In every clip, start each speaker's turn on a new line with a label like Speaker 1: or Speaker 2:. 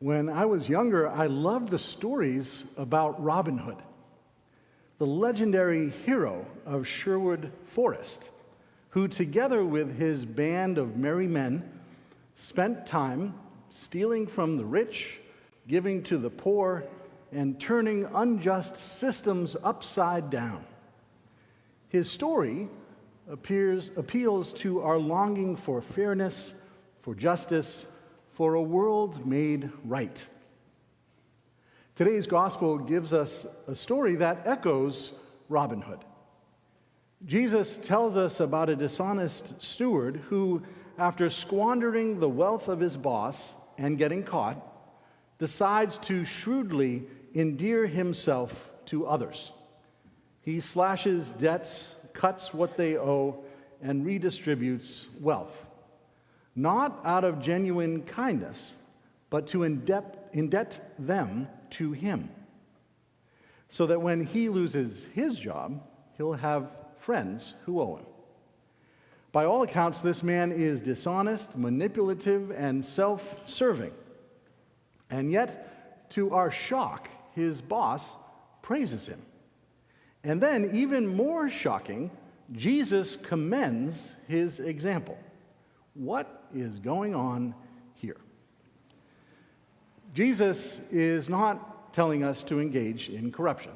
Speaker 1: When I was younger, I loved the stories about Robin Hood, the legendary hero of Sherwood Forest, who, together with his band of merry men, spent time stealing from the rich, giving to the poor, and turning unjust systems upside down. His story appeals to our longing for fairness, for justice, for a world made right. Today's gospel gives us a story that echoes Robin Hood. Jesus tells us about a dishonest steward who, after squandering the wealth of his boss and getting caught, decides to shrewdly endear himself to others. He slashes debts, cuts what they owe, and redistributes wealth, not out of genuine kindness, but to indebt them to him, so that when he loses his job, he'll have friends who owe him. By all accounts, this man is dishonest, manipulative, and self-serving. And yet, to our shock, his boss praises him. And then, even more shocking, Jesus commends his example. What is going on here? Jesus is not telling us to engage in corruption.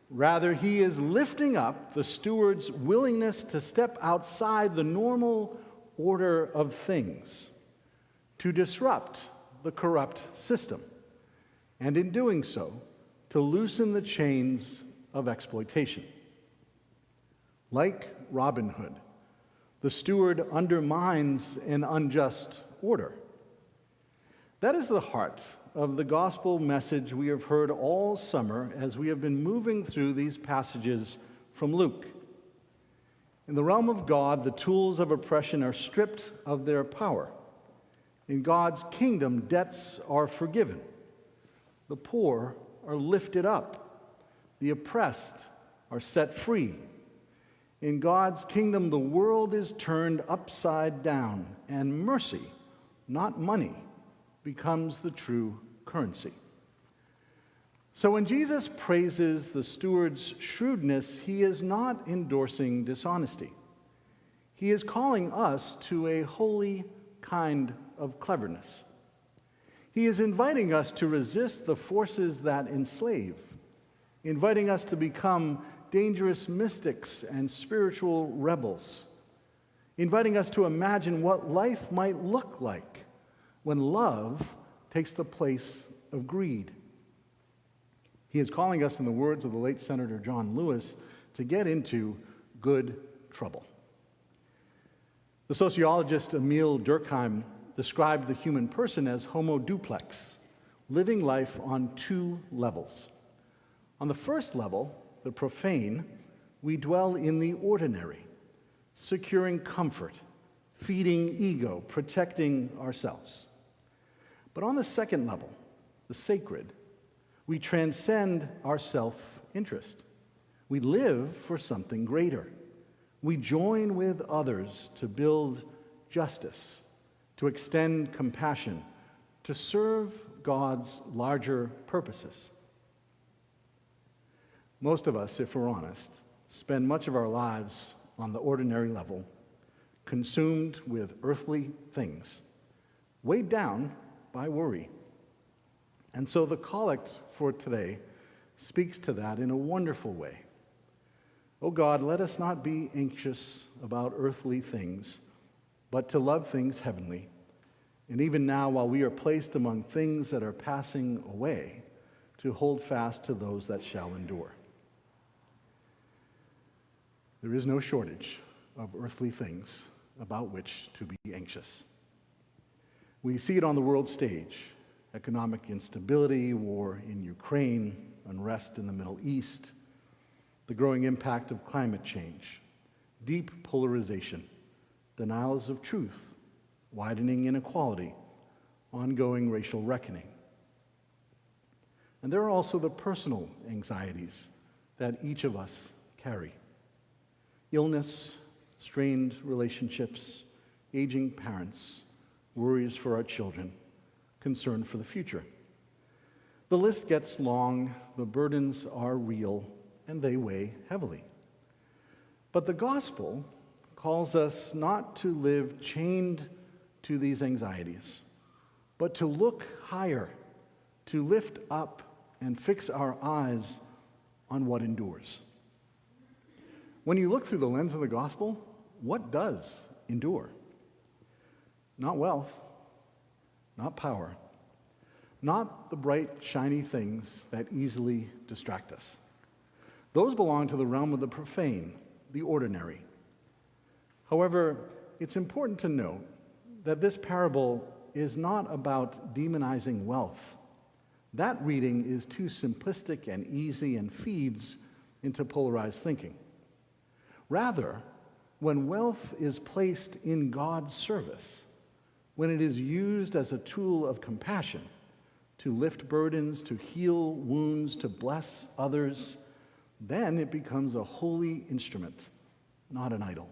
Speaker 1: Rather, he is lifting up the steward's willingness to step outside the normal order of things, to disrupt the corrupt system, and in doing so, to loosen the chains of exploitation. Like Robin Hood, the steward undermines an unjust order. That is the heart of the gospel message we have heard all summer as we have been moving through these passages from Luke. In the realm of God, the tools of oppression are stripped of their power. In God's kingdom, debts are forgiven. The poor are lifted up. The oppressed are set free. In God's kingdom, the world is turned upside down, and mercy, not money, becomes the true currency. So when Jesus praises the steward's shrewdness, he is not endorsing dishonesty. He is calling us to a holy kind of cleverness. He is inviting us to resist the forces that enslave, inviting us to become dangerous mystics and spiritual rebels, inviting us to imagine what life might look like when love takes the place of greed. He is calling us, in the words of the late Senator John Lewis, to get into good trouble. The sociologist Emil Durkheim described the human person as homo duplex, living life on two levels. On the first level, the profane, we dwell in the ordinary, securing comfort, feeding ego, protecting ourselves. But on the second level, the sacred, we transcend our self-interest. We live for something greater. We join with others to build justice, to extend compassion, to serve God's larger purposes. Most of us, if we're honest, spend much of our lives on the ordinary level, consumed with earthly things, weighed down by worry. And so the collect for today speaks to that in a wonderful way. Oh God, let us not be anxious about earthly things, but to love things heavenly. And even now, while we are placed among things that are passing away, to hold fast to those that shall endure. There is no shortage of earthly things about which to be anxious. We see it on the world stage: economic instability, war in Ukraine, unrest in the Middle East, the growing impact of climate change, deep polarization, denials of truth, widening inequality, ongoing racial reckoning. And there are also the personal anxieties that each of us carry: illness, strained relationships, aging parents, worries for our children, concern for the future. The list gets long, the burdens are real, and they weigh heavily. But the gospel calls us not to live chained to these anxieties, but to look higher, to lift up and fix our eyes on what endures. When you look through the lens of the gospel, what does endure? Not wealth, not power, not the bright, shiny things that easily distract us. Those belong to the realm of the profane, the ordinary. However, it's important to note that this parable is not about demonizing wealth. That reading is too simplistic and easy and feeds into polarized thinking. Rather, when wealth is placed in God's service, when it is used as a tool of compassion, to lift burdens, to heal wounds, to bless others, then it becomes a holy instrument, not an idol.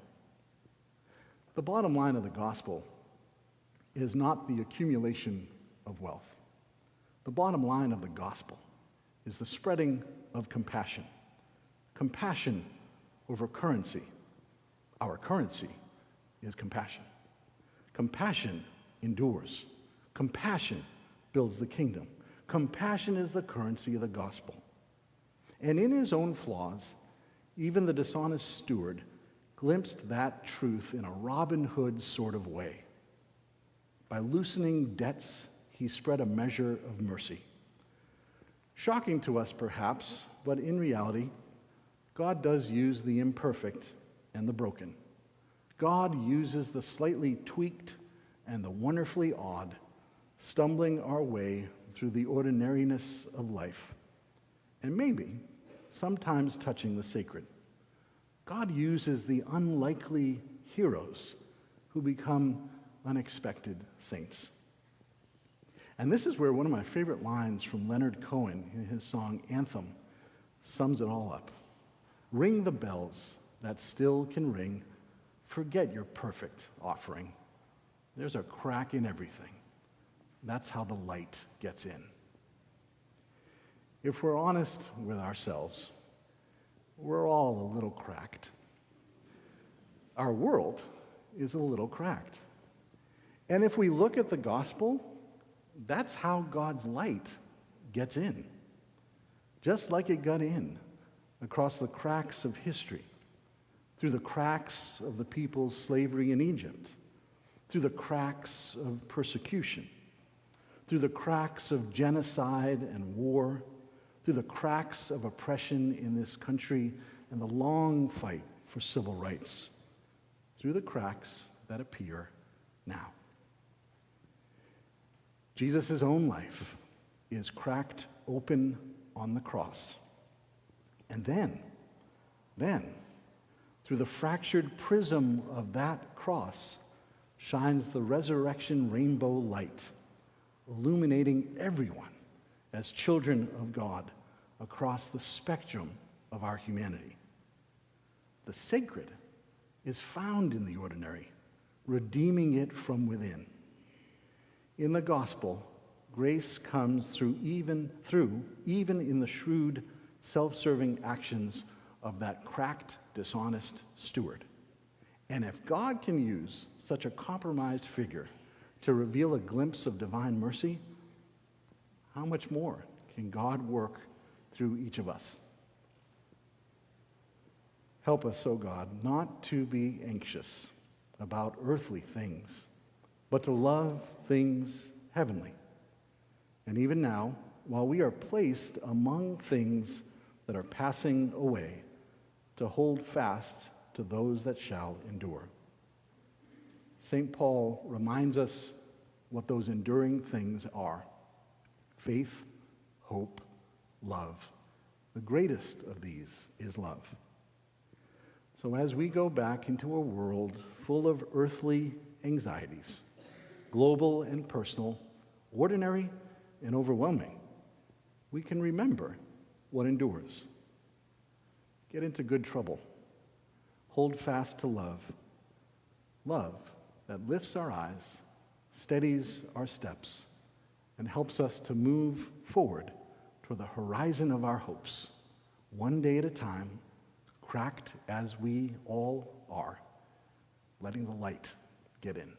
Speaker 1: The bottom line of the gospel is not the accumulation of wealth. The bottom line of the gospel is the spreading of compassion. Compassion over currency. Our currency is compassion. Compassion endures. Compassion builds the kingdom. Compassion is the currency of the gospel. And in his own flaws, even the dishonest steward glimpsed that truth in a Robin Hood sort of way. By loosening debts, he spread a measure of mercy. Shocking to us, perhaps, but in reality, God does use the imperfect and the broken. God uses the slightly tweaked and the wonderfully odd, stumbling our way through the ordinariness of life, and maybe sometimes touching the sacred. God uses the unlikely heroes who become unexpected saints. And this is where one of my favorite lines from Leonard Cohen in his song Anthem sums it all up. Ring the bells that still can ring. Forget your perfect offering. There's a crack in everything. That's how the light gets in. If we're honest with ourselves, we're all a little cracked. Our world is a little cracked. And if we look at the gospel, that's how God's light gets in. Just like it got in across the cracks of history, through the cracks of the people's slavery in Egypt, through the cracks of persecution, through the cracks of genocide and war, through the cracks of oppression in this country and the long fight for civil rights, through the cracks that appear now. Jesus' own life is cracked open on the cross. And then, through the fractured prism of that cross, shines the resurrection rainbow light, illuminating everyone as children of God across the spectrum of our humanity. The sacred is found in the ordinary, redeeming it from within. In the gospel, grace comes through even in the shrewd, self-serving actions of that cracked, dishonest steward. And if God can use such a compromised figure to reveal a glimpse of divine mercy, how much more can God work through each of us? Help us, O God, not to be anxious about earthly things, but to love things heavenly. And even now, while we are placed among things that are passing away, to hold fast to those that shall endure. St. Paul reminds us what those enduring things are: faith, hope, love. The greatest of these is love. So as we go back into a world full of earthly anxieties, global and personal, ordinary and overwhelming, we can remember what endures. Get into good trouble. Hold fast to love. Love that lifts our eyes, steadies our steps, and helps us to move forward toward the horizon of our hopes, one day at a time, cracked as we all are, letting the light get in.